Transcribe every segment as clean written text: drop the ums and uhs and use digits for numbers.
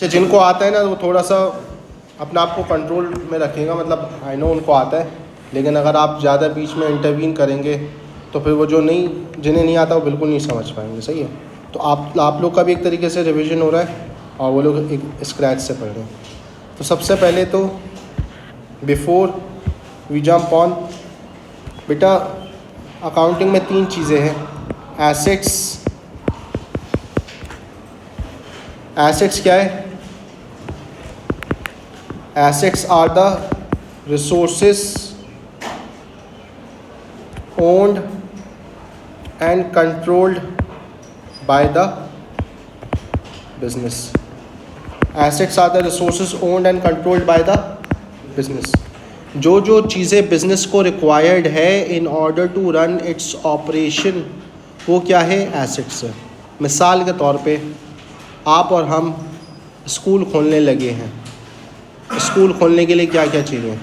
जिनको आता है ना वो थोड़ा सा अपने आप को कंट्रोल में रखेगा, मतलब आई नो उनको आता है, लेकिन अगर आप ज़्यादा बीच में इंटरवीन करेंगे तो फिर वो जो नहीं जिन्हें नहीं आता वो बिल्कुल नहीं समझ पाएंगे। सही है, तो आप लोग का भी एक तरीके से रिवीजन हो रहा है और वो लोग एक स्क्रैच से पढ़ रहे हैं। तो सबसे पहले तो बिफोर वी जंप ऑन, बेटा अकाउंटिंग में 3 चीज़ें हैं। एसेट्स क्या है? Assets are the resources owned and controlled by the business. Assets are the resources owned and controlled by the business. जो चीज़ें बिजनेस को रिक्वायर्ड है in order to run its operation, वो क्या है? एसेट्स है। मिसाल के तौर पे आप और हम स्कूल खोलने लगे हैं। स्कूल खोलने के लिए क्या क्या चाहिए?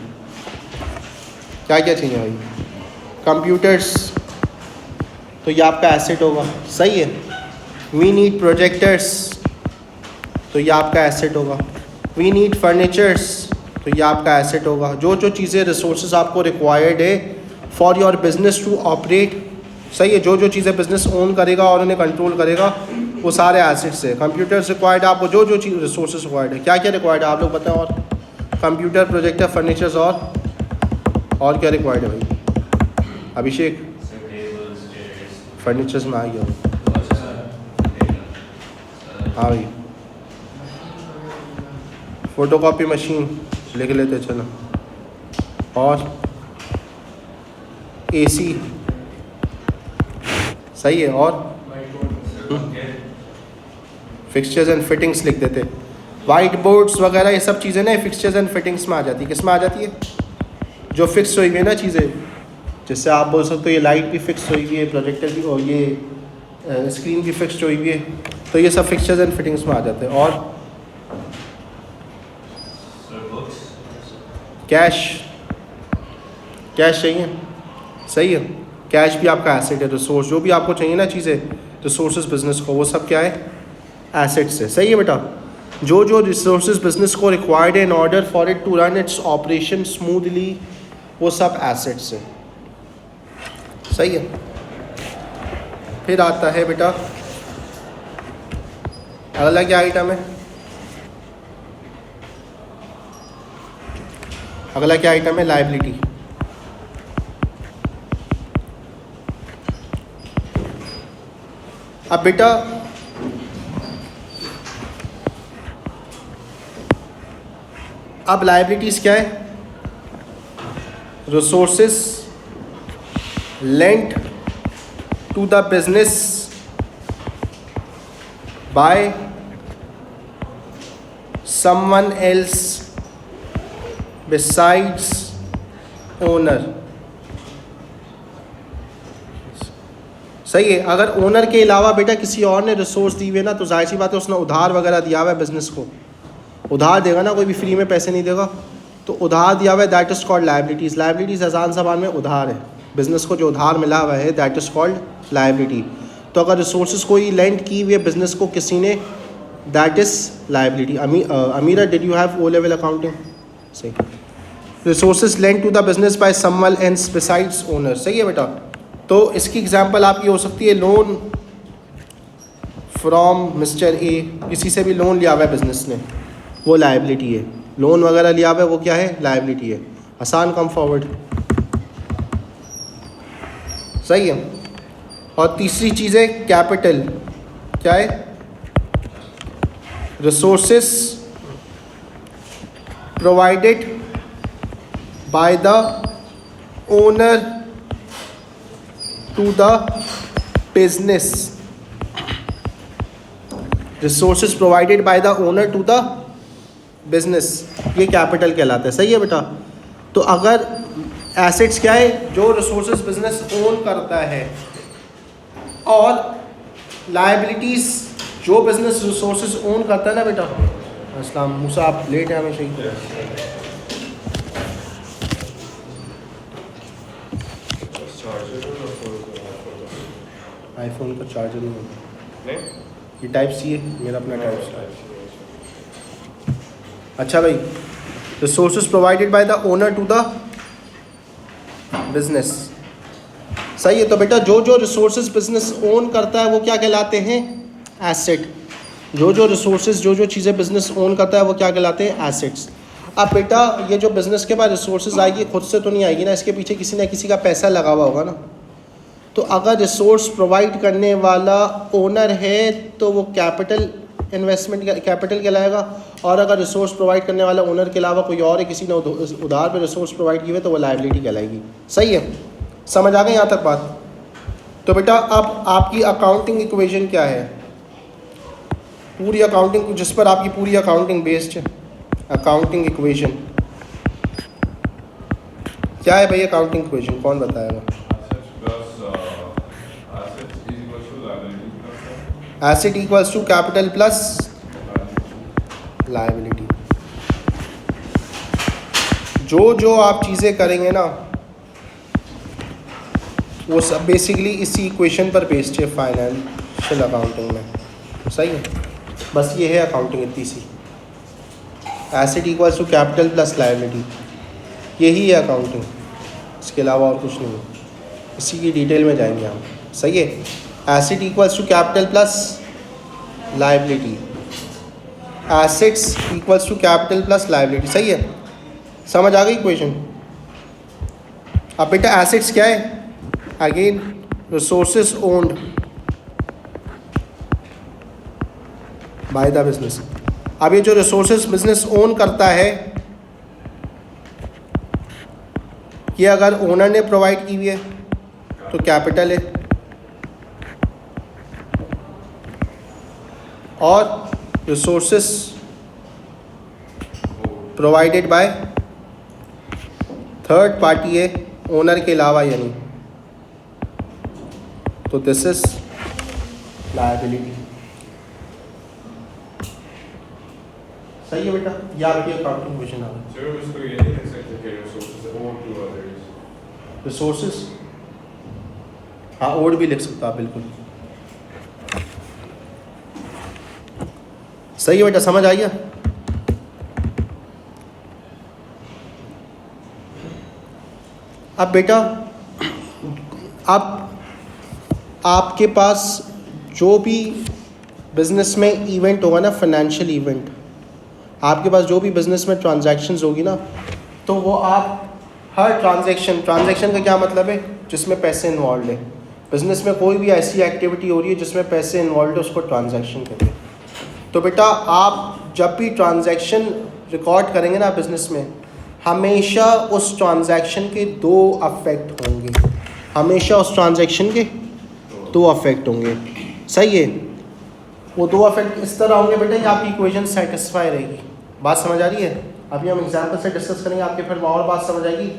क्या क्या चाहिए भाई? कंप्यूटर्स, तो ये आपका एसेट होगा। सही है। वी नीड प्रोजेक्टर्स, तो ये आपका एसेट होगा। वी नीड फर्नीचर्स, तो ये आपका एसेट होगा। जो चीज़ें रिसोर्सेज आपको रिक्वायर्ड है for your business to operate, सही है, जो चीज़ें बिजनेस ओन करेगा और उन्हें कंट्रोल करेगा वो सारे एसेट्स है। कंप्यूटर्स रिक्वायर्ड है आपको, जो चीज़ रिसोर्सेज रिक्वायर्ड है। क्या क्या रिक्वायर्ड है आप लोग बताएं? और कंप्यूटर, प्रोजेक्टर, फर्नीचर्स और क्या रिक्वायर्ड है भाई? अभिषेक, फर्नीचर्स में आ गया। हाँ भाई, फोटोकॉपी मशीन लिख लेते चलो, और एसी, सही है, और फिक्सचर्स एंड फिटिंग्स लिख देते। वाइट बोर्ड्स वगैरह ये सब चीज़ें ना फिक्सचर्स एंड फिटिंग्स में आ जाती है। किस में आ जाती है? जो फिक्स हुई हुई है ना चीज़ें, जिससे आप बोल सकते हो ये लाइट भी फिक्स हुई हुई है, प्रोजेक्टर भी, और ये स्क्रीन भी फिक्स हुई हुई है, तो ये सब फिक्सचर्स एंड फिटिंग्स में आ जाते हैं। और कैश चाहिए, सही है, कैश भी आपका एसेट है। रिसोर्स जो भी आपको चाहिए ना चीज़ें, रिसोर्सेज बिजनेस को, वो सब क्या है? एसेट्स है। सही है बेटा, जो रिसोर्सेज बिजनेस को रिक्वायर्ड है in order for it to run its operation smoothly, वो सब एसेट्स है। सही है। फिर आता है बेटा अगला क्या आइटम है? अगला क्या आइटम है? लायबिलिटी। अब बेटा अब लायबिलिटीज क्या है? Resources lent to the business by someone else besides owner. सही है। अगर ओनर के अलावा बेटा किसी और ने रिसोर्स दी हुए ना, तो जाहिर सी बात है उसने उधार वगैरह दिया हुआ है बिजनेस को। उधार देगा ना, कोई भी फ्री में पैसे नहीं देगा, तो उधार दिया हुआ है, that is called liabilities. Liabilities आसान ज़बान में उधार है। बिज़नेस को जो उधार मिला हुआ है दैट इज़ कॉल्ड लायबिलिटी। तो अगर रिसोर्सेज कोई लेंड की हुई है बिज़नेस को किसी ने, that is liability. Amira, did you have O level accounting? सही। Resources lend to the business by someone else besides owner. सही है बेटा। तो इसकी एग्जांपल आपकी हो सकती है लोन फ्रॉम मिस्टर ए, किसी से भी लोन लिया हुआ है बिजनेस ने, वो लायबिलिटी है। लोन वगैरह लिया हुआ है वो क्या है? लायबिलिटी है। आसान, कम फॉरवर्ड। सही है। और तीसरी चीज़ है कैपिटल। क्या है? Resources provided by the owner to the business. Resources provided by the owner to the business, ये कैपिटल कहलाता है। सही है बेटा। तो अगर एसेट्स क्या है? जो रिसोर्सेज बिजनेस ओन करता है, और लायबिलिटीज जो बिजनेस रिसोर्सेज ओन करता है ना बेटा। अस्सलाम मूसा, आप लेट है हमेशा ही। आईफोन का चार्जर नहीं होता, ये टाइप सी है, मेरा अपना टाइप सी है। अच्छा भाई, resources provided by the owner to the business. सही है। तो बेटा जो जो रिसोर्सेज बिजनेस ओन करता है वो क्या कहलाते हैं? एसेट। जो जो रिसोर्सेज, जो जो चीज़ें बिजनेस ओन करता है वो क्या कहलाते हैं? एसेट्स। अब बेटा ये जो बिजनेस के पास रिसोर्सेज आएगी खुद से तो नहीं आएगी ना, इसके पीछे किसी ना किसी का पैसा लगा हुआ होगा ना। तो अगर रिसोर्स प्रोवाइड करने वाला ओनर है तो वो कैपिटल इन्वेस्टमेंट, कैपिटल कहलाएगा। और अगर रिसोर्स प्रोवाइड करने वाला ओनर के अलावा कोई और है, किसी ने उधार पे रिसोर्स प्रोवाइड किए हुए, तो वो लायबिलिटी कहलाएगी। सही है, समझ आ गई यहाँ तक बात? तो बेटा अब आपकी अकाउंटिंग इक्वेशन क्या है? पूरी अकाउंटिंग जिस पर आपकी पूरी अकाउंटिंग बेस्ड है, अकाउंटिंग इक्वेशन क्या है भाई? अकाउंटिंग इक्वेशन कौन बताएगा? Asset equals to capital plus liability. जो जो आप चीज़ें करेंगे ना वो सब बेसिकली इसी इक्वेशन पर बेस्ड है फाइनेंशियल अकाउंटिंग में। सही है, बस ये है अकाउंटिंग इतनी सी। Asset equals to capital plus liability, यही है अकाउंटिंग, इसके अलावा और कुछ नहीं है। इसी की डिटेल में जाएंगे हम। सही है, asset equals to capital plus liability, assets equals to capital plus liability. सही है, समझ आ गई इक्वेशन? अब बेटा एसेट्स क्या है? Again resources owned by the business. अब ये जो रिसोर्सेज बिजनेस ओन करता है, ये अगर ओनर ने प्रोवाइड की हुई है तो कैपिटल है, और resources provided by third party है ओनर के अलावा, यानी तो दिस इज लायबिलिटी। सही है बेटा, ये आपकी अकाउंटिंग इक्वेशन आ गई। रिसोर्सेस हाँ और भी लिख सकता आप, बिल्कुल सही है बेटा, समझ आ गया? अब बेटा अब आपके पास जो भी बिजनेस में इवेंट होगा ना, फाइनेंशियल इवेंट, आपके पास जो भी बिजनेस में ट्रांजैक्शंस होगी ना, तो वो आप हर ट्रांजैक्शन का क्या मतलब है? जिसमें पैसे इन्वॉल्व है। बिजनेस में कोई भी ऐसी एक्टिविटी हो रही है जिसमें पैसे इन्वॉल्व है, उसको ट्रांजैक्शन कहते हैं। तो बेटा आप जब भी ट्रांजैक्शन रिकॉर्ड करेंगे ना बिजनेस में, हमेशा उस ट्रांजैक्शन के दो अफेक्ट होंगे, हमेशा उस ट्रांजैक्शन के दो अफेक्ट होंगे। सही है, वो दो अफेक्ट इस तरह होंगे बेटा, ये आपकी इक्वेशन सेटिस्फाई रहेगी। बात समझ आ रही है? अभी हम एग्जाम्पल से डिस्कस करेंगे, आपके फिर और बात समझ आएगी।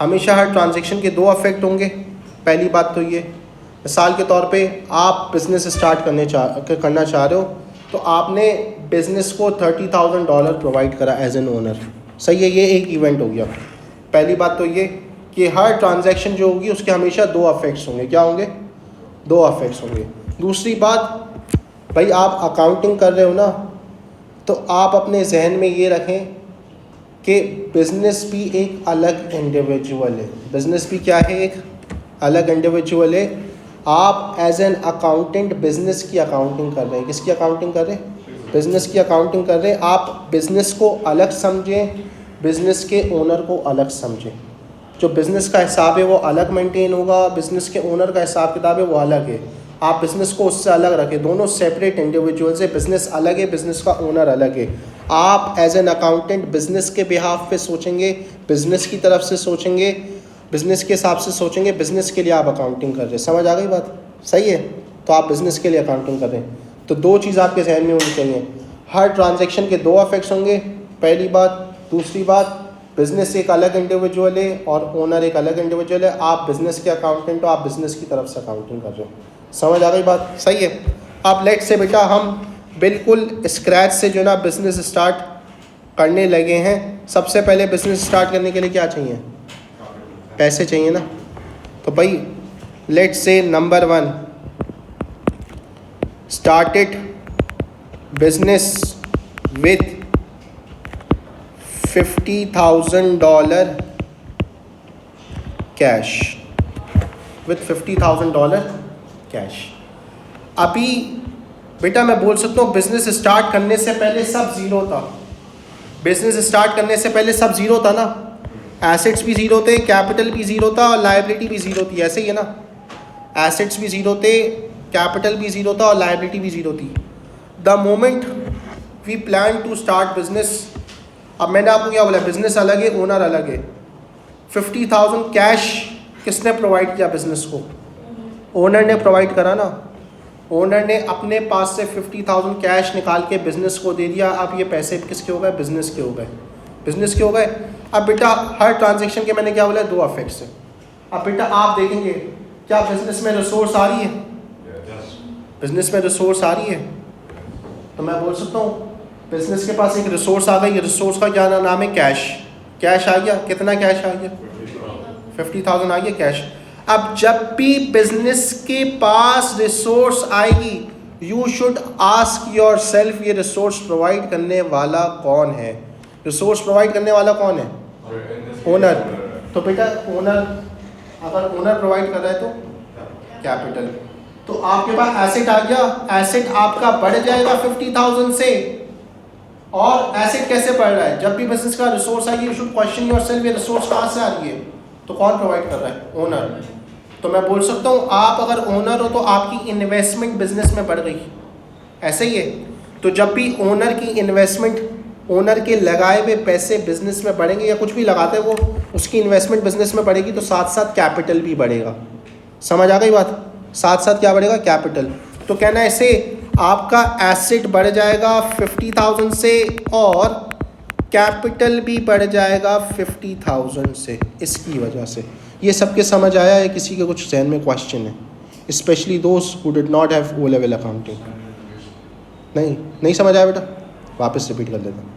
हमेशा हर ट्रांजैक्शन के दो अफेक्ट होंगे। पहली बात तो ये, मिसाल के तौर पे आप बिज़नेस स्टार्ट करना चाह रहे हो, तो आपने बिज़नेस को $30,000 प्रोवाइड करा एज एन ओनर। सही है, ये एक इवेंट हो गया। पहली बात तो ये कि हर ट्रांजैक्शन जो होगी उसके हमेशा दो अफेक्ट्स होंगे। क्या होंगे? दो अफेक्ट्स होंगे। दूसरी बात भाई, आप अकाउंटिंग कर रहे हो ना, तो आप अपने जहन में ये रखें कि बिज़नेस भी एक अलग इंडिविजुअल है। बिज़नेस भी क्या है? एक अलग इंडिविजुअल है। आप एज एन अकाउंटेंट बिज़नेस की अकाउंटिंग कर रहे हैं। किसकी अकाउंटिंग कर रहे हैं? बिज़नेस की अकाउंटिंग कर रहे हैं। आप बिज़नेस को अलग समझें, बिज़नेस के ओनर को अलग समझें। जो बिज़नेस का हिसाब है वो अलग मेंटेन होगा, बिज़नेस के ओनर का हिसाब किताब है वो अलग है। आप बिज़नेस को उससे अलग रखें, दोनों सेपरेट इंडिविजुअल्स है। बिज़नेस अलग है, बिज़नेस का ओनर अलग है। आप एज एन अकाउंटेंट बिज़नेस के बिहाफ पे सोचेंगे, बिज़नेस की तरफ से सोचेंगे, बिज़नेस के हिसाब से सोचेंगे, बिज़नेस के लिए आप अकाउंटिंग कर रहे हैं। समझ आ गई बात? सही है, तो आप बिज़नेस के लिए अकाउंटिंग कर रहे हैं। तो दो चीज़ आपके जहन में होनी चाहिए, हर ट्रांजैक्शन के दो अफेक्ट्स होंगे, पहली बात। दूसरी बात, बिज़नेस एक अलग इंडिविजुअल है और ओनर एक अलग इंडिविजुअल है। आप बिज़नेस के अकाउंटेंट हो, आप बिज़नेस की तरफ से अकाउंटिंग कर रहे हो। समझ आ गई बात? सही है। अब लेट से बेटा हम बिल्कुल स्क्रैच से जो ना बिज़नेस स्टार्ट करने लगे हैं। सबसे पहले बिज़नेस स्टार्ट करने के लिए क्या चाहिए? पैसे चाहिए ना। तो भाई लेट से number 1, started business with $50,000 cash, with $50,000 cash. अभी बेटा मैं बोल सकता हूँ बिजनेस स्टार्ट करने से पहले सब ज़ीरो था। बिजनेस स्टार्ट करने से पहले सब ज़ीरो था ना, एसेट्स भी ज़ीरो थे, कैपिटल भी ज़ीरो था और लायबिलिटी भी ज़ीरो थी, ऐसे ही है ना। एसेट्स भी ज़ीरो थे, कैपिटल भी ज़ीरो था और लायबिलिटी भी ज़ीरो थी। The moment we plan to start business, अब मैंने आपको क्या बोला, बिजनेस अलग है, ओनर अलग है। 50,000 कैश किसने प्रोवाइड किया बिजनेस को? ओनर ने प्रोवाइड करा ना। ओनर ने अपने पास से 50,000 कैश निकाल के बिजनेस को दे दिया। अब ये पैसे किसके हो गए? बिजनेस के हो गए। बिजनेस के हो गए। अब बेटा हर ट्रांजेक्शन के मैंने क्या बोला, दो अफेक्ट्स हैं। अब बेटा आप देखेंगे क्या बिजनेस में रिसोर्स आ रही है? बिजनेस में रिसोर्स आ रही है तो मैं बोल सकता हूँ बिजनेस के पास एक रिसोर्स आ गई। रिसोर्स का क्या नाम है? कैश। कैश आ गया। कितना कैश आ गया? 50,000 आ गया कैश। अब जब भी बिजनेस के पास रिसोर्स आएगी, you should ask your self, ये रिसोर्स प्रोवाइड करने वाला कौन है? रिसोर्स प्रोवाइड करने वाला कौन है? ओनर। तो बेटा ओनर, अगर ओनर प्रोवाइड कर रहा है तो कैपिटल। तो आपके पास एसेट आ गया। एसेट आपका बढ़ जाएगा 50,000 से। और एसेट कैसे बढ़ रहा है? जब भी बिजनेस का रिसोर्स आएगी, यू शुड क्वेश्चन योरसेल्फ, ये रिसोर्स कहाँ से आ रही है? तो कौन प्रोवाइड कर रहा है? ओनर। तो मैं बोल सकता हूँ आप अगर ओनर हो तो आपकी इन्वेस्टमेंट बिजनेस में बढ़ गई, ऐसे ही है। तो जब भी ओनर की इन्वेस्टमेंट, ओनर के लगाए हुए पैसे बिजनेस में बढ़ेंगे या कुछ भी लगाते हैं वो, उसकी इन्वेस्टमेंट बिजनेस में बढ़ेगी तो साथ साथ कैपिटल भी बढ़ेगा। समझ आ गई बात? साथ साथ क्या बढ़ेगा? कैपिटल। तो कहना है ऐसे आपका एसेट बढ़ जाएगा 50,000 से और कैपिटल भी बढ़ जाएगा 50,000 से। इसकी वजह से ये सबके समझ आया है? किसी के कुछ जहन में क्वेश्चन है? स्पेशली दोस्त who did not have O level accounting. नहीं समझ आया बेटा? वापस रिपीट कर लेता हूँ।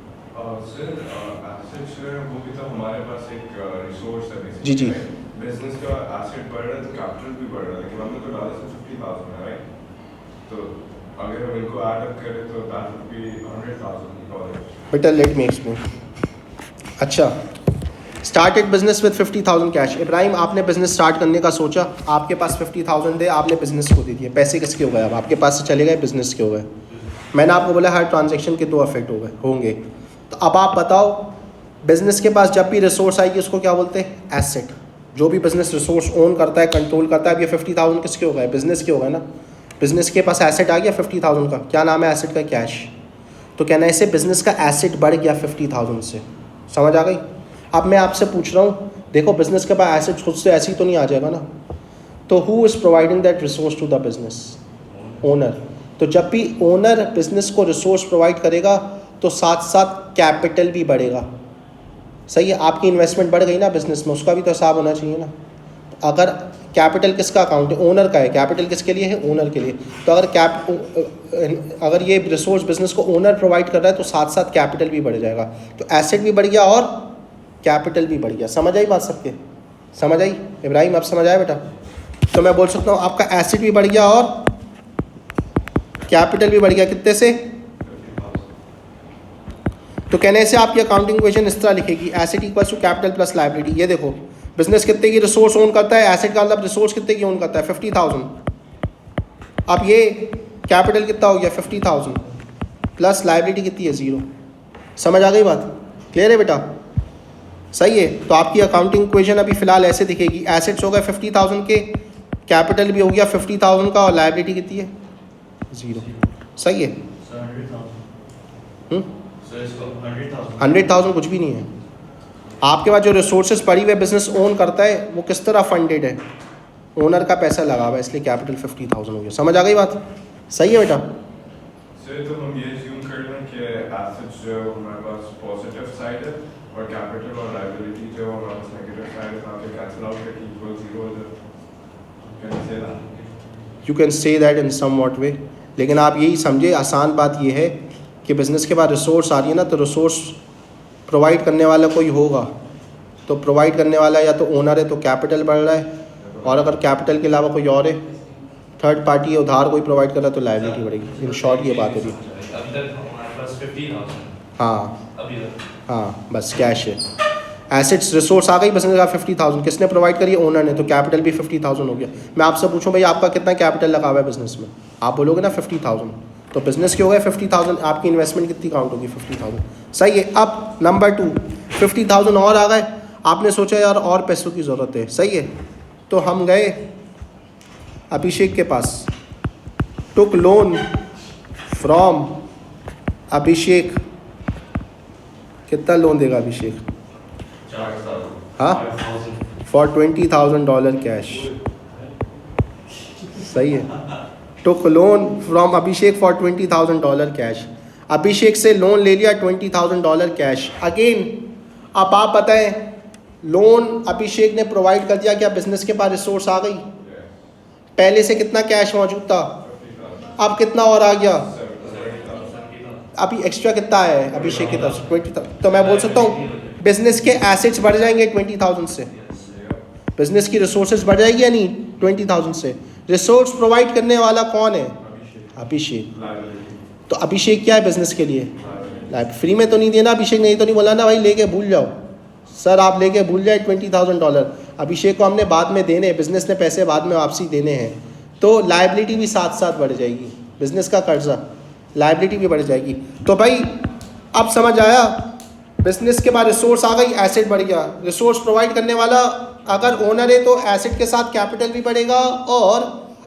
हमारे पास एक रिसोर्स है जी जी। बिजनेस का एसेट बढ़ रहा है तो कैपिटल भी बढ़ रहा है, लेकिन हमने तो डाला 50,000 है, राइट? तो अगर हम इनको ऐड अप करें तो दैट वुड बी $100,000। बेटा लेट मी एक्सप्लेन। अच्छा, started business with 50,000 cash. Ibrahim आपने बिजनेस स्टार्ट करने का सोचा, आपके पास 50,000 है, आपने बिजनेस को दे दिए। पैसे किसके हो गए? अब आपके पास से चले गए, बिजनेस के हो गए। मैंने आपको बोला हर ट्रांजैक्शन के दो अफेक्ट हो गए होंगे। तो अब आप बताओ बिजनेस के पास जब भी रिसोर्स आएगी उसको क्या बोलते हैं? एसेट। जो भी बिजनेस रिसोर्स ओन करता है, कंट्रोल करता है। अब ये 50,000 किसके हो गए? बिजनेस के हो गए ना। बिजनेस के पास एसेट आ गया 50,000 का। क्या नाम है एसेट का? कैश। तो कहना है इसे बिजनेस का एसेट बढ़ गया 50,000 से। समझ आ गई? अब मैं आपसे पूछ रहा हूँ, देखो बिजनेस के पास एसेट खुद से ऐसे ही तो नहीं आ जाएगा ना। तो who is providing that resource to the business? Owner. तो जब भी ओनर बिजनेस को रिसोर्स प्रोवाइड करेगा तो साथ साथ कैपिटल भी बढ़ेगा। सही है? आपकी इन्वेस्टमेंट बढ़ गई ना बिजनेस में, उसका भी तो हिसाब होना चाहिए ना। अगर कैपिटल किसका अकाउंट है? ओनर का है। कैपिटल किसके लिए है? ओनर के लिए। तो अगर ये रिसोर्स बिजनेस को ओनर प्रोवाइड कर रहा है तो साथ साथ कैपिटल भी बढ़ जाएगा। तो एसेट भी बढ़ गया और कैपिटल भी बढ़ गया। समझ आई बात सबके? समझ आई? इब्राहिम अब समझ आया बेटा? तो मैं बोल सकता हूँ आपका एसेट भी बढ़ गया और कैपिटल भी बढ़ गया। कितने से? तो कहने से आपकी अकाउंटिंग इक्वेशन इस तरह लिखेगी, asset equals to capital plus liability. ये देखो बिजनेस कितने की रिसोर्स ओन करता है? एसेट का मतलब रिसोर्स कितने की ओन करता है? 50,000। अब ये कैपिटल कितना हो गया? 50,000 प्लस लायबिलिटी कितनी है? 0। समझ आ गई बात? क्लियर है बेटा? सही है। तो आपकी अकाउंटिंग इक्वेशन अभी फिलहाल ऐसे दिखेगी, एसेट्स हो गए 50,000 के, कैपिटल भी हो गया 50,000 का और लायबिलिटी कितनी है? 0। सही है? 100,000 कुछ भी नहीं है। आपके पास जो रिसोर्सेज पड़ी हुए बिजनेस ओन करता है वो किस तरह फंडेड है? ओनर का पैसा लगा हुआ है, इसलिए कैपिटल 50,000 हो गया। समझ आ गई बात? सही है बेटा? सर तो हम ये assume कर लें कि एसेट्स जो हमारे पास पॉजिटिव साइड है और कैपिटल और लायबिलिटी जो हमारे पास नेगेटिव साइड है, वहाँ पे कैंसिल आउट करके इक्वल 0 हो जाए। Can you say that? You can say that in some what way, लेकिन आप यही समझे आसान बात यह है कि बिज़नेस के बाद रिसोर्स आ रही है ना, तो रिसोर्स प्रोवाइड करने वाला कोई होगा। तो प्रोवाइड करने वाला या तो ओनर है तो कैपिटल बढ़ रहा है, और अगर कैपिटल के अलावा कोई और है, थर्ड पार्टी है, उधार कोई प्रोवाइड कर रहा है तो लायबिलिटी बढ़ेगी। इन शॉर्ट ये बात होगी। अभी तक हमारे पास 50,000। हाँ, अब हाँ बस कैश है। एसेट्स रिसोर्स आ गई बिजनेस का 50,000, किसने प्रोवाइड करी? ओनर ने, तो कैपिटल भी 50,000 हो गया। मैं आपसे पूछूं भाई आपका कितना कैपिटल लगा हुआ है बिजनेस में, आप बोलोगे ना 50,000, तो बिजनेस के हो गए 50,000, आपकी इन्वेस्टमेंट कितनी काउंट होगी? 50,000। सही है। अब नंबर 2, 50,000 और आ गए, आपने सोचा यार और पैसों की ज़रूरत है, सही है, तो हम गए अभिषेक के पास, टुक लोन फ्रॉम अभिषेक। कितना लोन देगा अभिषेक? हाँ, फॉर $20,000 कैश। सही है। Took loan from Abhishek for $20,000 cash. Abhishek से लोन ले लिया $20,000 कैश। अगेन अब आप बताएं, लोन अभिषेक ने प्रोवाइड कर दिया, क्या बिजनेस के पास रिसोर्स आ गई? पहले से कितना कैश मौजूद था, अब कितना और आ गया? अभी एक्स्ट्रा कितना है अभिषेक की तरफ से? 20,000। तो मैं बोल सकता हूँ बिजनेस के एसेट्स बढ़ जाएंगे 20,000 से, बिजनेस की रिसोर्सेज बढ़ जाएगी या नहीं 20,000 से? रिसोर्स प्रोवाइड करने वाला कौन है? अभिषेक। तो अभिषेक क्या है बिजनेस के लिए? फ्री में तो नहीं देना अभिषेक, नहीं तो नहीं बोला ना भाई लेके भूल जाओ सर, आप लेके भूल जाए $20,000। अभिषेक को हमने बाद में देने, बिजनेस ने पैसे बाद में वापसी देने हैं, तो लायबिलिटी भी साथ साथ बढ़ जाएगी, बिजनेस का कर्जा, लायबिलिटी भी बढ़ जाएगी। तो भाई अब समझ आया, बिजनेस के बाद रिसोर्स आ गई, एसेट बढ़ गया। रिसोर्स प्रोवाइड करने वाला अगर ओनर है तो एसेट के साथ कैपिटल भी बढ़ेगा, और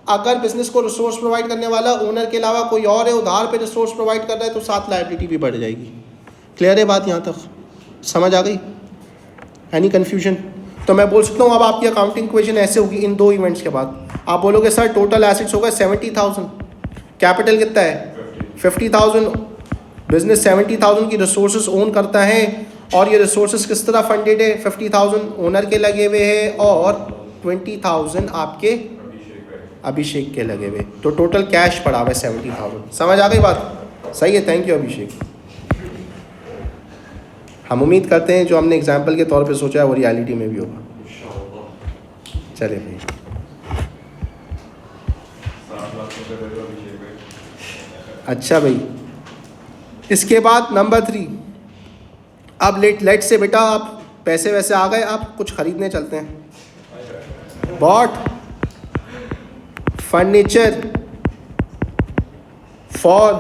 अगर बिजनेस को रिसोर्स प्रोवाइड करने वाला ओनर के अलावा कोई और है, उधार पे रिसोर्स प्रोवाइड कर रहा है, तो साथ लायबिलिटी भी बढ़ जाएगी। क्लियर है बात? यहाँ तक समझ आ गई? Any confusion? तो मैं बोल सकता हूँ अब आपकी अकाउंटिंग इक्वेशन ऐसे होगी इन दो इवेंट्स के बाद। आप बोलोगे सर टोटल एसेट्स हो गए 70,000, कैपिटल कितना है 50,000, बिजनेस 70,000 की रिसोर्सेज ओन करता है, और ये रिसोर्सेज किस तरह फंडेड है? 50,000 ओनर के लगे हुए हैं और 20,000 आपके अभिषेक के लगे हुए, तो टोटल कैश पड़ा हुआ है 70,000। समझ आ गई बात? सही है, थैंक यू अभिषेक। हम उम्मीद करते हैं जो हमने एग्जाम्पल के तौर पे सोचा है वो रियलिटी में भी होगा। चले भाई, अच्छा भाई, इसके बाद नंबर 3, अब लेट से बेटा आप पैसे वैसे आ गए, आप कुछ खरीदने चलते हैं। Bought furniture for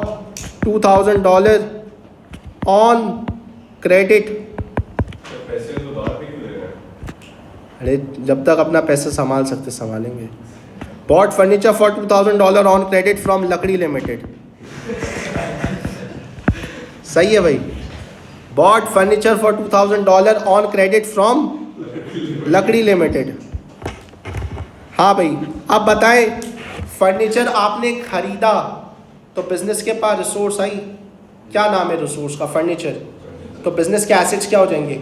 $2,000 on credit. पैसे तो बाहर भी क्यों ले रहे हैं? अरे जब तक अपना पैसा संभाल सकते संभालेंगे। Bought furniture for $2,000 on credit from Lakdi Limited. सही है भाई, bought furniture for $2,000 on credit from Lakdi Limited. हाँ भाई, अब बताएं, फर्नीचर आपने खरीदा तो बिजनेस के पास रिसोर्स आई, क्या नाम है रिसोर्स का? फर्नीचर। तो बिजनेस के एसेट्स क्या हो जाएंगे?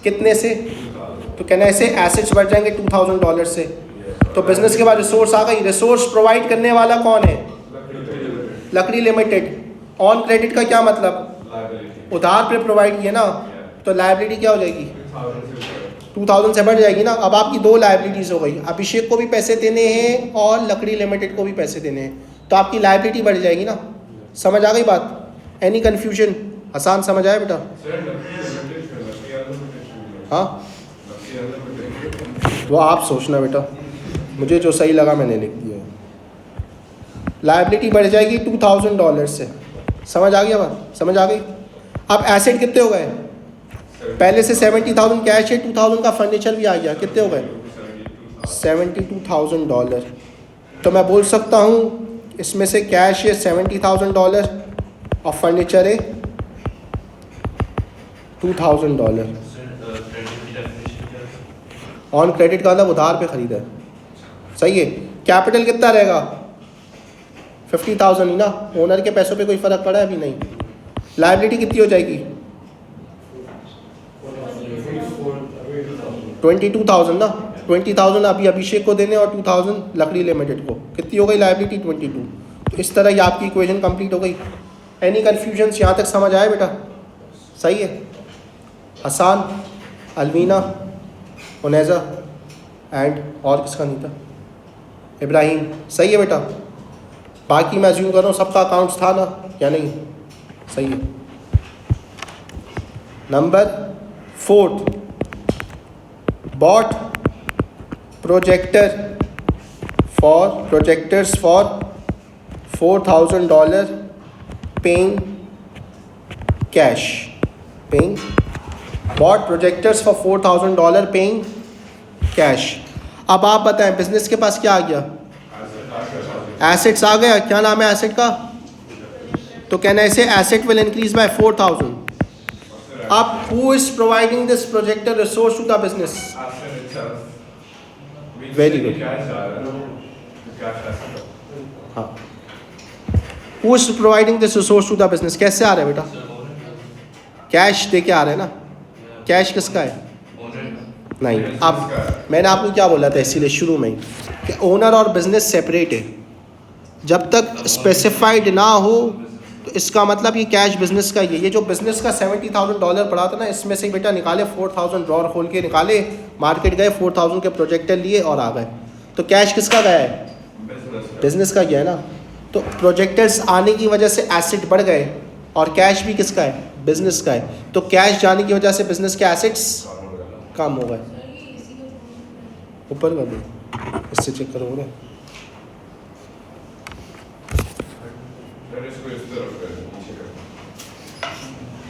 कितने से? तो कहना ऐसे एसेट्स बढ़ जाएंगे $2,000 से, तो बिजनेस के बाद रिसोर्स आ गई। रिसोर्स प्रोवाइड करने वाला कौन है? लकड़ी लिमिटेड। ऑन क्रेडिट का क्या मतलब? उधार पे प्रोवाइड किया ना, तो लायबिलिटी क्या हो जाएगी? 2,000 से बढ़ जाएगी ना। अब आपकी दो लायबिलिटीज़ हो गई, अभिषेक को भी पैसे देने हैं और लकड़ी लिमिटेड को भी पैसे देने हैं, तो आपकी लायबिलिटी बढ़ जाएगी ना। समझ आ गई बात? Any confusion? आसान समझ आया बेटा? हाँ, वो आप सोचना बेटा, मुझे जो सही लगा मैंने लिख दिया। लायबिलिटी बढ़ जाएगी $2,000 से। समझ आ गया बात? समझ आ गई? अब एसेट कितने हो गए? पहले से 70,000 कैश है, 2,000 का फर्नीचर भी आ गया, कितने हो गए? $72,000। तो मैं बोल सकता हूँ इसमें से कैश है $70,000 और फर्नीचर है $2,000। ऑन क्रेडिट का मतलब उधार पे खरीदा है, सही है। कैपिटल कितना रहेगा? 50,000 ही ना, ओनर के पैसों पे कोई फ़र्क पड़ा है? अभी नहीं। लायबिलिटी कितनी हो जाएगी? 22,000 ना, 20,000 अभी अभिषेक को देने और 2,000 लकड़ी लिमिटेड को, कितनी हो गई लायबिलिटी? 22। तो इस तरह ये आपकी इक्वेशन कंप्लीट हो गई। Any confusion? यहाँ तक समझ आया बेटा? सही है। हसान, अलमीना, उनैज़ा एंड और किसका नहीं था? इब्राहिम। सही है बेटा? बाकी मैं अज्यूम कर रहा हूँ सबका अकाउंट्स था ना, या नहीं? सही है। Number 4, bought projectors for $4,000 paying cash. Bought projectors for $4,000 paying cash. अब आप बताएं बिजनेस के पास क्या आ गया? एसेट्स आ गया. क्या नाम है एसेट का? तो कहना ऐसे एसेट विल इंक्रीज बाय 4,000. अब who is providing this projector resource to the business? Very good. हाँ. Who is providing this resource to the business? कैसे आ रहा है बेटा? कैश दे के आ रहे हैं ना. कैश किसका है? नहीं. अब मैंने आपको क्या बोला था इसीलिए शुरू में कि ओनर और बिजनेस सेपरेट है. जब तक स्पेसिफाइड ना हो तो इसका मतलब ये कैश बिजनेस का ही है. ये जो बिजनेस का $70,000 पड़ा था ना, इसमें से बेटा निकाले 4,000 ड्रॉर खोल के निकाले, मार्केट गए 4,000 के प्रोजेक्टर लिए और आ गए. तो कैश किसका गया है? बिजनेस का गया है ना. तो प्रोजेक्टर्स आने की वजह से एसेट बढ़ गए और कैश भी किसका है? बिजनेस का है. तो कैश जाने की वजह से बिजनेस के एसेट्स कम हो गए. ऊपर कर दो, इससे चेक करो ना.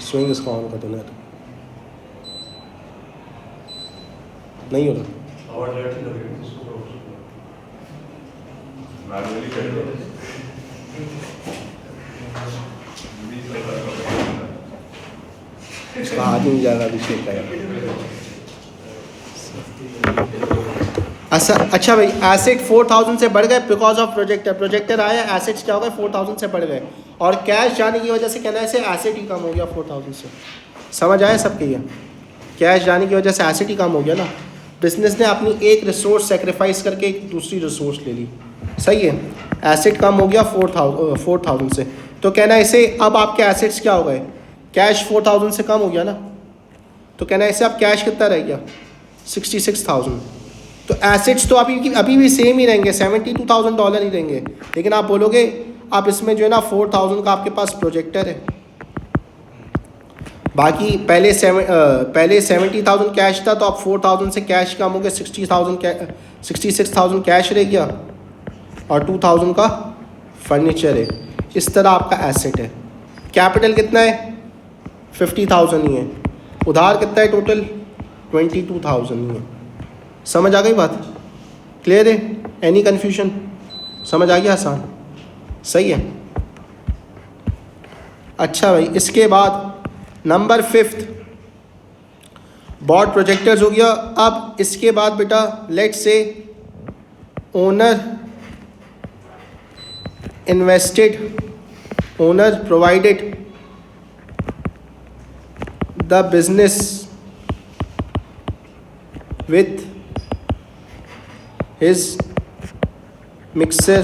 स्विंग इसका ऑन कर दो ना. नहीं हो रहा. इसका हाथ नहीं जाएगा अभिषेक का. अच्छा भाई, एसेट 4,000 से बढ़ गए बिकॉज ऑफ प्रोजेक्टर. प्रोजेक्टर आया, एसेट्स क्या हो गए? 4,000 से बढ़ गए. और कैश जाने की वजह से कहना है ऐसे एसेट ही कम हो गया 4,000 से. समझ आया सबके? ये कैश जाने की वजह से एसेट ही कम हो गया ना. बिजनेस ने अपनी एक रिसोर्स सेक्रीफाइस करके एक दूसरी रिसोर्स ले ली. सही है. एसेट कम हो गया 4,000 से. तो कहना ऐसे अब आपके एसेट्स क्या हो गए? कैश 4,000 से कम हो गया ना. तो कहना ऐसे अब कैश कितना रह गया? 66,000. तो एसेट्स तो अभी भी सेम ही रहेंगे, $72,000 ही रहेंगे. लेकिन आप बोलोगे अब इसमें जो है ना 4,000 का आपके पास प्रोजेक्टर है. बाकी पहले 70,000 कैश था, तो अब 4,000 से कैश कम हो गया, 66,000 कैश रह गया और 2,000 का फर्नीचर है. इस तरह आपका एसेट है. कैपिटल कितना है? 50,000 ही है. उधार कितना है टोटल? 22,000 ही है. समझ आ गई बात? क्लियर है? Any confusion? समझ आ गया? आसान. सही है. अच्छा भाई, इसके बाद नंबर 5 बॉट प्रोजेक्टर्स हो गया. अब इसके बाद बेटा let's say owner provided the business with his mixer.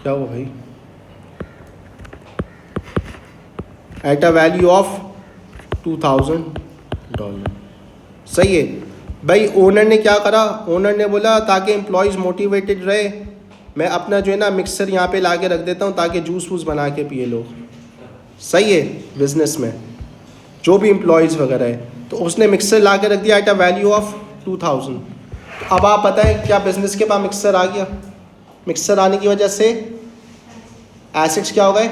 क्या हुआ भाई? At a value of $2,000. सही है भाई. ओनर ने क्या करा? ओनर ने बोला ताकि एम्प्लॉयज़ मोटिवेटेड रहे, मैं अपना जो है ना मिक्सर यहाँ पे ला के रख देता हूँ ताकि जूस वूस बना के पिए लोग. सही है. बिजनेस में जो भी एम्प्लॉयज़ वगैरह है, तो उसने मिक्सर ला के रख दिया एट अ वैल्यू ऑफ 2,000. तो अब आप बताएं क्या बिजनेस के पास मिक्सर आ गया? मिक्सर आने की वजह से एसेट्स क्या हो गए?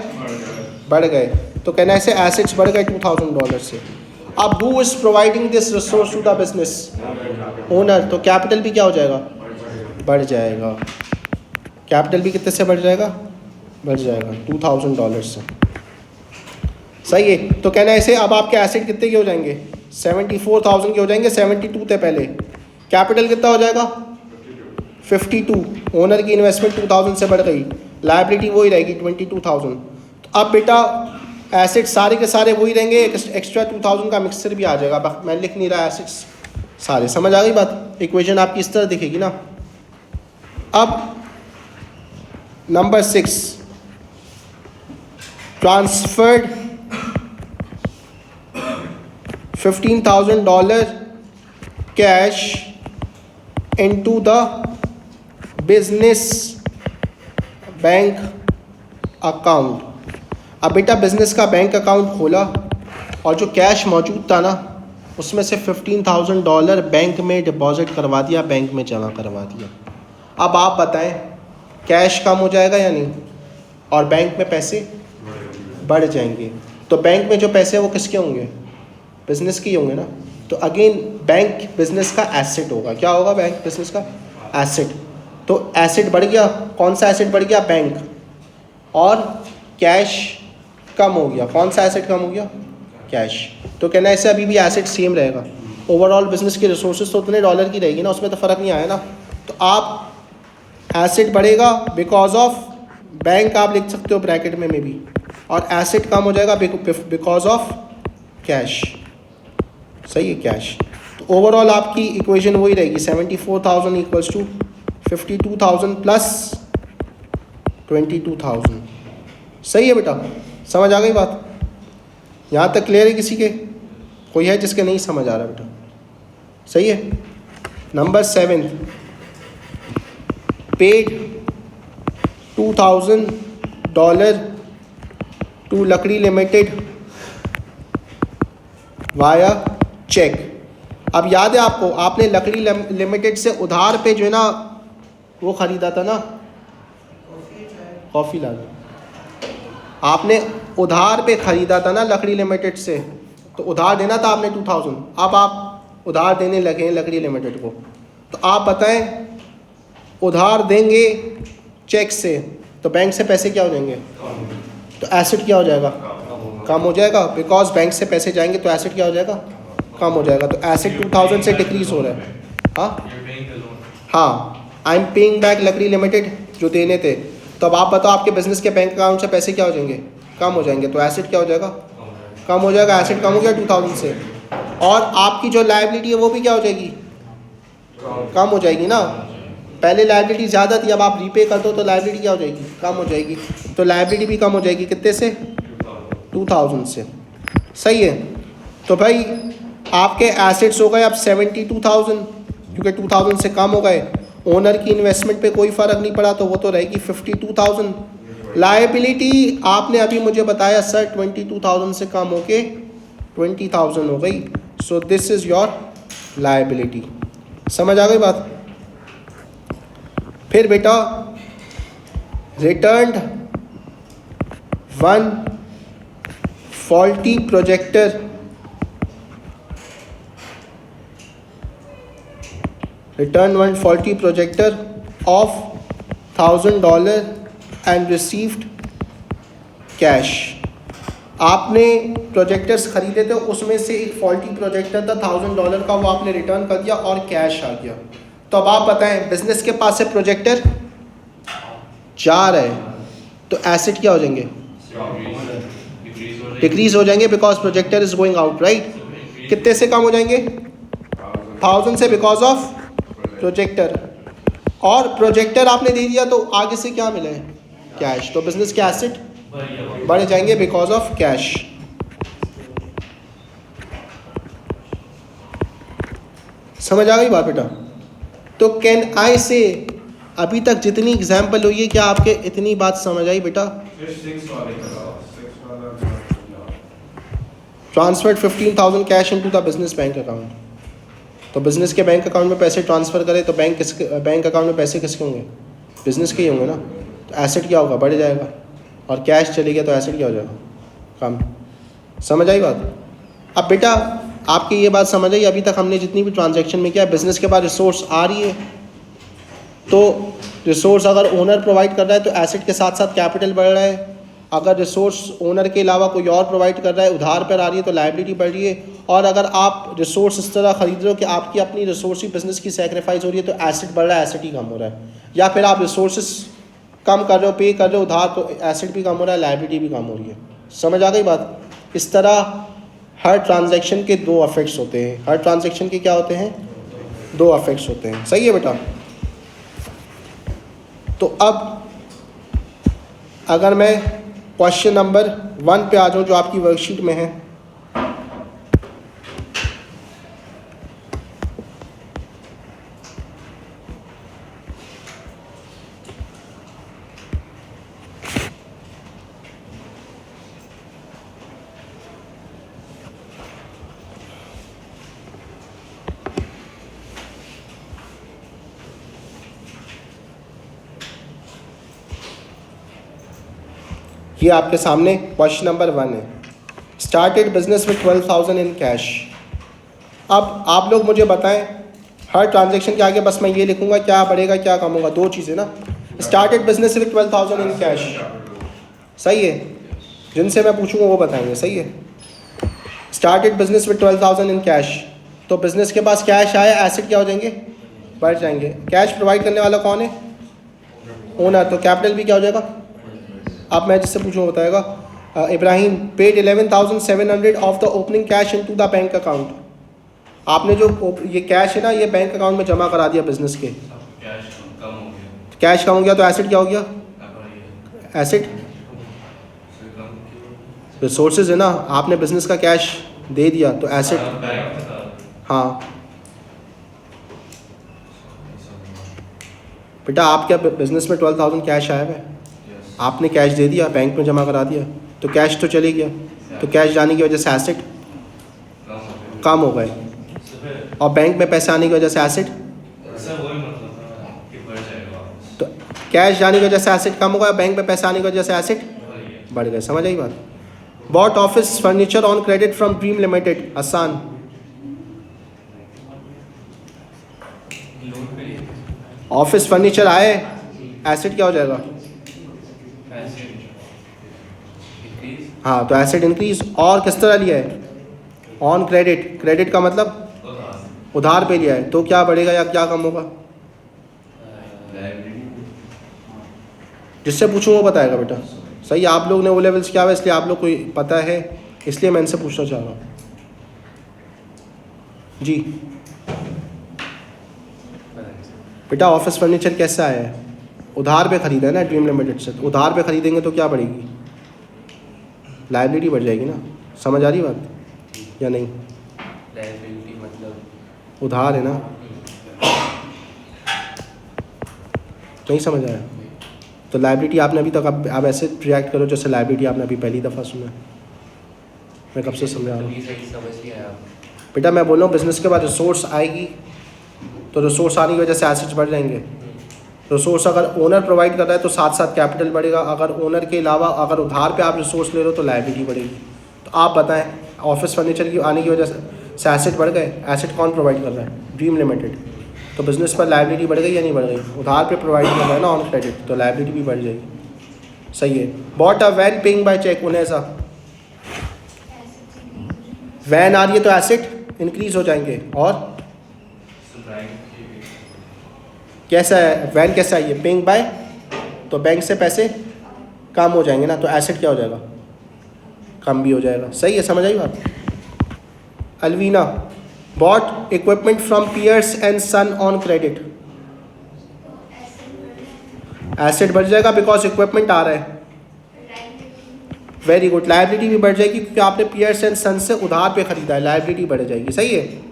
बढ़ गए. तो कहना है ऐसे एसेट्स बढ़ गए $2,000 से. अब who is providing this resource to the business? Owner. तो कैपिटल भी क्या हो जाएगा? बढ़ जाएगा. कैपिटल भी कितने से बढ़ जाएगा? बढ़ जाएगा $2,000 से. सही है. तो कहना है ऐसे अब आपके एसेट कितने के हो जाएंगे? 74,000 के हो जाएंगे. 72 थे पहले. कैपिटल कितना हो जाएगा? 52. ओनर की इन्वेस्टमेंट 2,000 से बढ़ गई. लायबिलिटी वही रहेगी 22,000. तो अब बेटा एसेट सारे के सारे वही रहेंगे, एक्स्ट्रा 2,000 का मिक्सर भी आ जाएगा. मैं लिख नहीं रहा एसेट्स सारे. समझ आ गई बात? इक्वेशन आपकी इस तरह दिखेगी ना. अब number 6 transferred $15,000 cash into the business bank account. अब बेटा बिजनेस का बैंक अकाउंट खोला और जो कैश मौजूद था ना उसमें से $15,000 बैंक में डिपॉजिट करवा दिया, बैंक में जमा करवा दिया। अब आप बताएं कैश कम हो जाएगा या नहीं, और बैंक में पैसे बढ़ जाएंगे। तो बैंक में जो पैसे हैं वो किसके होंगे? बिजनेस के ही होंगे ना। तो अगेन बैंक बिजनेस का एसेट होगा। क्या होगा? बैंक बिजनेस का एसेट। तो एसेट बढ़ गया। कौन सा एसेट बढ़ गया? बैंक। और कैश कम हो गया। कौन सा एसेट कम हो गया? कैश। तो कहना ऐसे अभी भी एसेट सेम रहेगा। ओवरऑल बिजनेस की रिसोर्सेज तो उतने डॉलर की रहेगी ना, उसमें तो फ़र्क नहीं आया ना। तो आप एसेट बढ़ेगा बिकॉज ऑफ बैंक, आप लिख सकते हो ब्रैकेट में भी, और एसेट कम हो जाएगा बिकॉज ऑफ कैश। सही है, कैश। तो ओवरऑल आपकी इक्वेशन वही रहेगी 74,000 इक्वल्स टू 52,000 प्लस 22,000। सही है बेटा, समझ आ गई बात? यहाँ तक क्लियर है? किसी के कोई है जिसके नहीं समझ आ रहा बेटा? सही है। नंबर 7, पेड $2,000 टू लकड़ी लिमिटेड वाया चेक। अब याद है आपको, आपने लकड़ी लिमिटेड से उधार पे जो है ना वो ख़रीदा था ना, कॉफ़ी ला दो। आपने उधार पे ख़रीदा था ना लकड़ी लिमिटेड से, तो उधार देना था आपने 2,000। अब आप उधार देने लगे हैं लकड़ी लिमिटेड को। तो आप बताएं, उधार देंगे चेक से तो बैंक से पैसे क्या हो जाएंगे? तो एसेट क्या हो जाएगा? कम हो जाएगा। बिकॉज बैंक से पैसे जाएंगे तो एसेट क्या हो जाएगा? कम हो जाएगा। तो एसेट 2,000 से डिक्रीज हो रहा है। हाँ, आई एम पेइंग बैक लकड़ी लिमिटेड जो देने थे। तो अब आप बताओ, आपके बिजनेस के बैंक अकाउंट से पैसे क्या हो जाएंगे? कम हो जाएंगे। तो एसेट क्या हो जाएगा? कम हो जाएगा। एसेट कम हो गया 2,000 से। और आपकी जो लायबिलिटी है वो भी क्या हो जाएगी? कम हो जाएगी ना। पहले लायबिलिटी ज़्यादा थी, अब आप रीपे कर दो तो लायबिलिटी क्या हो जाएगी? कम हो जाएगी। तो लायबिलिटी भी कम हो जाएगी। कितने से? 2,000 से। सही है। तो भाई आपके एसेट्स हो गए अब 72,000, क्योंकि 2,000 से कम हो गए। ओनर की इन्वेस्टमेंट पे कोई फ़र्क नहीं पड़ा, तो वो तो रहेगी 52,000। लायबिलिटी आपने अभी मुझे बताया सर 22,000 से कम होके 20,000 हो गई। So this is your liability. समझ आ गई बात? फिर बेटा returned 1 faulty projector, return one faulty projector of $1,000 and received cash। आपने प्रोजेक्टर्स खरीदे थे, उसमें से एक फॉल्टी प्रोजेक्टर था $1,000 का, वो आपने रिटर्न कर दिया और कैश आ गया। तो अब आप बताएं, बिजनेस के पास से प्रोजेक्टर जा रहे हैं तो एसेट क्या हो जाएंगे? डिक्रीज हो जाएंगे because projector is going out, right. कितने से कम हो जाएंगे? 1,000 से बिकॉज ऑफ प्रोजेक्टर। और प्रोजेक्टर आपने दे दिया तो आगे से क्या मिला है? कैश। तो बिजनेस के एसेट बढ़ जाएंगे बिकॉज ऑफ कैश। समझ आ गई बात बेटा? तो कैन आई से अभी तक जितनी एग्जाम्पल हुई है, क्या आपके इतनी बात समझ आई बेटा? Transferred 15,000 cash into the business bank account. तो बिजनेस के बैंक अकाउंट में पैसे ट्रांसफ़र करें तो बैंक अकाउंट में पैसे किसके होंगे? बिजनेस के ही होंगे ना। तो एसेट क्या होगा? बढ़ जाएगा। और कैश चले गया तो एसेट क्या हो जाएगा? कम। समझ आई बात? अब बेटा आपकी ये बात समझ आई, अभी तक हमने जितनी भी ट्रांजैक्शन में किया है, बिजनेस के बाद रिसोर्स आ रही है, तो रिसोर्स अगर ओनर प्रोवाइड कर रहा है तो एसेट के साथ साथ कैपिटल बढ़ रहा है। अगर रिसोर्स ओनर के अलावा कोई और प्रोवाइड कर रहा है, उधार पर आ रही है, तो लायबिलिटी बढ़ रही है। और अगर आप रिसोर्स इस तरह ख़रीद रहे हो कि आपकी अपनी रिसोर्स ही बिजनेस की सेक्रीफाइस हो रही है, तो एसेट बढ़ रहा है, एसेट ही कम हो रहा है। या फिर आप रिसोर्सेस कम कर रहे हो, पे कर रहे हो उधार, तो एसेट भी कम हो रहा है, लायबिलिटी भी कम हो रही है। समझ आ गई बात? इस तरह हर ट्रांजैक्शन के 2 इफेक्ट्स होते हैं। हर ट्रांजैक्शन के क्या होते हैं? 2 इफेक्ट्स होते हैं। सही है बेटा? तो अब अगर मैं क्वेश्चन नंबर 1 पे आ जाऊँ जो आपकी वर्कशीट में है, ये आपके सामने क्वेश्चन नंबर 1 है। Started business with 12,000 in cash. अब आप लोग मुझे बताएं, हर ट्रांजेक्शन के आगे बस मैं ये लिखूंगा क्या बढ़ेगा क्या कम होगा, दो चीज़ें ना। Started business with 12,000 in cash, सही है, जिनसे मैं पूछूंगा वो बताएंगे, सही है। Started business with 12,000 in cash, तो बिजनेस के पास कैश आया, एसेट क्या हो जाएंगे, बढ़ जाएंगे। कैश प्रोवाइड करने वाला कौन है, ओनर, तो कैपिटल भी क्या हो जाएगा। अब मैं जिससे पूछूँ बताएगा, Ibrahim paid 11,700 of the opening cash into the bank account. आपने जो ये कैश है ना, ये बैंक अकाउंट में जमा करा दिया बिजनेस के। कैश कम हो गया तो एसेट क्या हो गया, एसेट रिसोर्सेज है ना, आपने बिजनेस का कैश दे दिया तो एसेट। हाँ बेटा, आप क्या बिजनेस में 12,000 कैश आया है, आपने कैश दे दिया, बैंक में जमा करा दिया, तो कैश तो चले गया, तो कैश जाने की वजह से एसेट कम हो गए, और बैंक में पैसे आने की वजह से एसेट, तो कैश जाने की वजह से एसेट कम हो गया, बैंक में पैसे आने की वजह से एसेट बढ़ गए। समझ आई बात। Bought office furniture on credit from Dream Limited, आसान। ऑफिस फर्नीचर आए, एसेट क्या हो जाएगा, हाँ, तो एसेट इंक्रीज। और किस तरह लिया है, ऑन क्रेडिट, क्रेडिट का मतलब उधार पे लिया है, तो क्या बढ़ेगा या क्या कम होगा, जिससे पूछूँ वो बताएगा बेटा। सही, आप लोग ने वो लेवल्स क्या हुआ, इसलिए आप लोग को पता है, इसलिए मैं इनसे पूछना चाह रहा हूँ जी। बेटा ऑफिस फर्नीचर कैसा आया है, उधार पे खरीदा है ना ड्रीम लिमिटेड से, तो उधार पे खरीदेंगे तो क्या बढ़ेगी, लायबिलिटी बढ़ जाएगी ना। समझ आ रही बात या नहीं, लायबिलिटी मतलब उधार है ना, नहीं समझ आया, तो लायबिलिटी आपने अभी तक, आप ऐसे रिएक्ट करो जैसे लायबिलिटी आपने अभी पहली दफ़ा सुना। मैं कब से समझा रहा हूँ समझ लिया आप। बेटा, मैं बोल रहा हूँ बिजनेस के बाद रिसोर्स आएगी, तो रिसोर्स आने की वजह से एसेट्स बढ़ जाएंगे। रिसोर्स अगर ओनर प्रोवाइड कर रहा है तो साथ साथ कैपिटल बढ़ेगा, अगर ओनर के अलावा अगर उधार पे आप रिसोर्स ले रहे हो तो लायबिलिटी बढ़ेगी। तो आप बताएं, ऑफिस फर्नीचर की आने की वजह से एसेट बढ़ गए, एसेट कौन प्रोवाइड कर रहा है, ड्रीम लिमिटेड, तो बिजनेस पर लायबिलिटी बढ़ गई या नहीं बढ़ गई, उधार पे प्रोवाइड कर रहा है ना ऑन क्रेडिट, तो लायबिलिटी भी बढ़ जाएगी। सही है। Bought a van paying by cheque, उन्हें ऐसा वैन आ रही है तो एसेट इंक्रीज हो जाएंगे। और कैसा है वैन, कैसा है ये, पेइंग बाय, तो बैंक से पैसे कम हो जाएंगे ना, तो एसेट क्या हो जाएगा, कम भी हो जाएगा। सही है, समझ आई बात। Alvina bought equipment from Pierce and Son on credit, asset बढ़ जाएगा बिकॉज इक्विपमेंट आ रहा है। Very good. लायबिलिटी भी बढ़ जाएगी क्योंकि आपने पियर्स एंड सन से उधार पे खरीदा है, लायबिलिटी बढ़ जाएगी। सही है।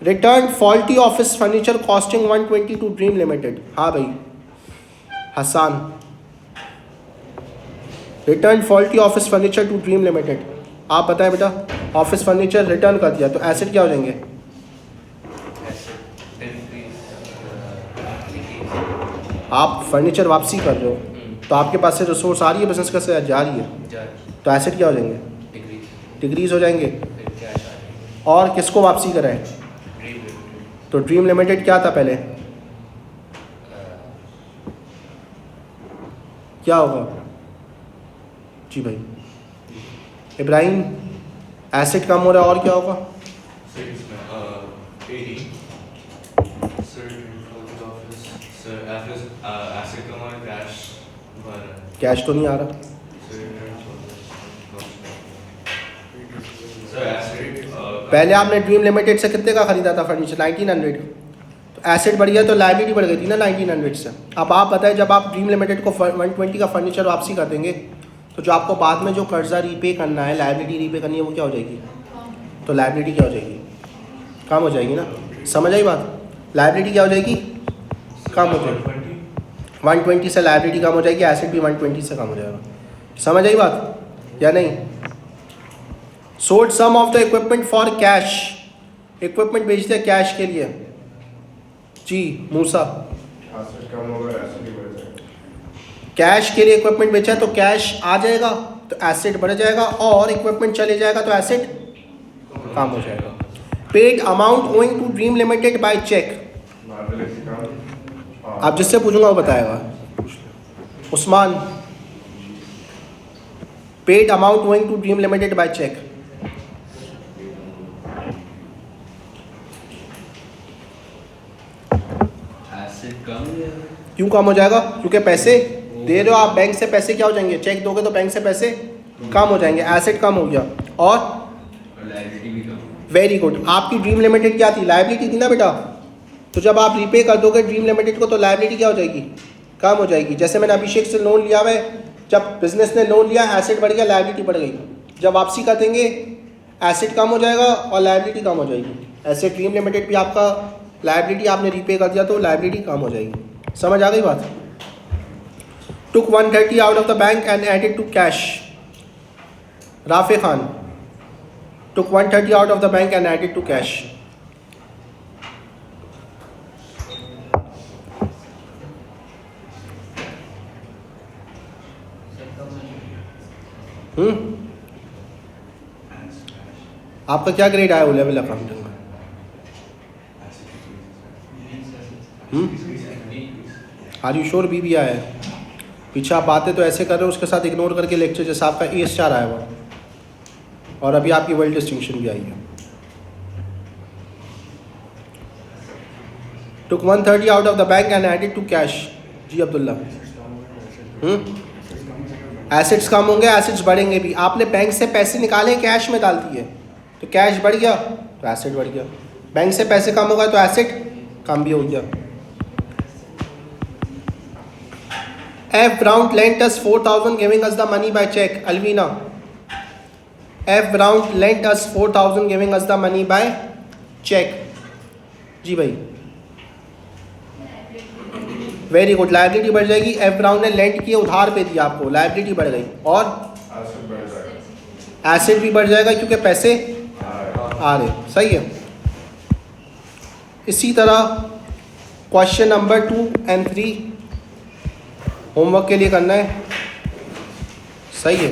Return faulty office furniture costing 120 to Dream Limited, हाँ भाई Hasan, return faulty office furniture to Dream Limited. आप बताएं बेटा, ऑफिस फर्नीचर रिटर्न कर दिया तो एसेट क्या हो जाएंगे, आप फर्नीचर वापसी कर रहे हो तो आपके पास से रिसोर्स आ रही है, बिजनेस का से जा रही है, तो एसेट क्या हो जाएंगे, डिक्रीज हो जाएंगे। और किसको वापसी करा है, तो ड्रीम लिमिटेड क्या था पहले, क्या होगा जी भाई इब्राहिम, एसेट कम हो रहा है और क्या होगा, कैश तो नहीं आ रहा। पहले आपने ड्रीम लिमिटेड से कितने का खरीदा था फर्नीचर, 1900, तो एसेट बढ़ गया तो लायबिलिटी बढ़ गई थी ना 1900 से। अब आप बताएं, जब आप ड्रीम लिमिटेड को 120 का फर्नीचर वापसी कर देंगे तो जो आपको बाद में जो कर्जा रीपे करना है, लायबिलिटी रीपे करनी है, वो क्या हो जाएगी, तो लायबिलिटी क्या हो जाएगी, कम हो जाएगी ना। समझ आई बात, लायबिलिटी क्या हो जाएगी, कम हो जाएगी, 120 से लायबिलिटी कम हो जाएगी, एसेट भी 120 से कम हो जाएगा। समझ आई बात या नहीं। Sold some of the equipment for cash, equipment बेच दिया कैश के लिए जी। मूसा, एसेट कम होगा, एसेट ही बढ़ जाएगा। कैश के लिए इक्विपमेंट बेचा है तो कैश आ जाएगा तो एसेट बढ़ जाएगा, और इक्विपमेंट चले जाएगा तो एसेट कम हो जाएगा। Paid amount owing to Dream Limited by cheque, liability का आप जिससे पूछूंगा वो बताएगा। Usman, paid amount owing to Dream Limited by cheque. Asset कम है। क्यों कम हो जाएगा? क्योंकि पैसे दे रहे हो आप बैंक से, पैसे क्या हो जाएंगे? चेक दोगे तो बैंक से पैसे कम हो जाएंगे, एसेट कम हो गया। और लायबिलिटी भी कम। वेरी गुड, आपकी ड्रीम लिमिटेड क्या थी? लायबिलिटी थी ना बेटा। तो जब आप रीपे कर दोगे ड्रीम लिमिटेड को तो लायबिलिटी क्या हो जाएगी? कम हो जाएगी। जैसे मैंने अभिषेक से लोन लिया हुआ है, जब बिजनेस ने लोन लिया एसेट बढ़ गया, लायबिलिटी बढ़ गई। जब वापसी कर देंगे एसेट कम हो जाएगा और लायबिलिटी कम हो जाएगी। ऐसे ड्रीम लिमिटेड भी आपका लायबिलिटी आपने रीपे कर दिया तो लायबिलिटी कम हो जाएगी। समझ आ गई बात? Took 130 out of the bank and added to cash. Rafay Khan took 130 out of the bank and added to cash. आपका क्या ग्रेड आया ओ लेवल अकाउंटिंग में? आर यू श्योर बी आया है? पीछे आप बातें तो ऐसे कर रहे हो, उसके साथ इग्नोर करके लेक्चर, जैसे आपका ए स्टार आया हुआ और अभी आपकी वेल डिस्टिंक्शन भी आई है। Took 130 out of the bank and added to cash. जी अब्दुल्ला, एसेट्स कम होंगे, एसेट्स बढ़ेंगे भी। आपने बैंक से पैसे निकाले, कैश में डाल दिए तो कैश बढ़ गया तो एसेट बढ़ गया। बैंक से पैसे कम हो गए तो एसेट कम भी हो गया। F Brown lent us 4,000 giving us the money by check. Alvina, F Brown lent us 4,000 giving us the money by check. जी भाई, वेरी गुड, लायबिलिटी बढ़ जाएगी। F Brown ने लेंट किए, उधार पे दिया आपको, लायबिलिटी बढ़ गई और एसेट बढ़ जाएगा, एसेट भी बढ़ जाएगा क्योंकि पैसे आ रहे। सही है। इसी तरह क्वेश्चन नंबर 2 and 3 होमवर्क के लिए करना है। सही है।